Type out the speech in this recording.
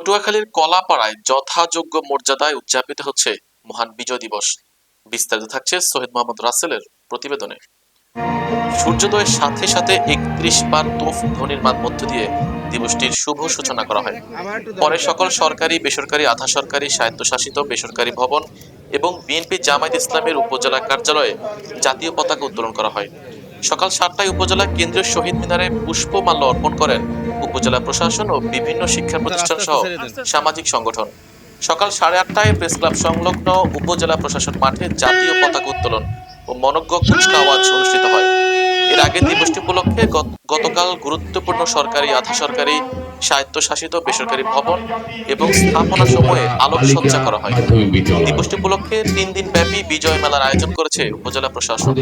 পটুয়াখালীর কলাপাড়ায় যথাযোগ্য মর্যাদায় উদযাপিত হচ্ছে মহান বিজয় দিবস। বিস্তারিত থাকছে শহীদ মোহাম্মদ রাসেলের প্রতিবেদনে। সূর্যোদয়ের সাথে সাথে ৩১ বার তোফ ধ্বনির মধ্য দিয়ে দিবসটির শুভ সূচনা করা হয়। পরে সকল সরকারি, বেসরকারি, আধা সরকারি, স্বায়ত্তশাসিত বেসরকারি ভবন এবং বিএনপি জামায়াত ইসলামের উপজেলা কার্যালয়ে জাতীয় পতাকা উত্তোলন করা হয়। সকাল ৭টায় উপজেলা কেন্দ্রীয় শহীদ মিনারে পুষ্পমাল্য অর্পণ করেন উপজেলা প্রশাসন ও বিভিন্ন শিক্ষা প্রতিষ্ঠান সহ সামাজিক সংগঠন। সকাল ৮:৩০টায় প্রেস ক্লাব সংলগ্ন উপজেলা প্রশাসন মাঠে জাতীয় পতাকা উত্তোলন ও মনজ্ঞ কুচকাওয়াজ অনুষ্ঠিত হয়। এর আগে দিবসটি উপলক্ষে গতকাল গুরুত্বপূর্ণ সরকারি, আধা সরকারি, স্বায়ত্তশাসিত বেসরকারি ভবন এবং স্থাপনা সমূহে আলোকসজ্জা করা হয়। দিবসটি উপলক্ষে ৩ দিন ব্যাপী বিজয় মেলার আয়োজন করেছে উপজেলা প্রশাসন।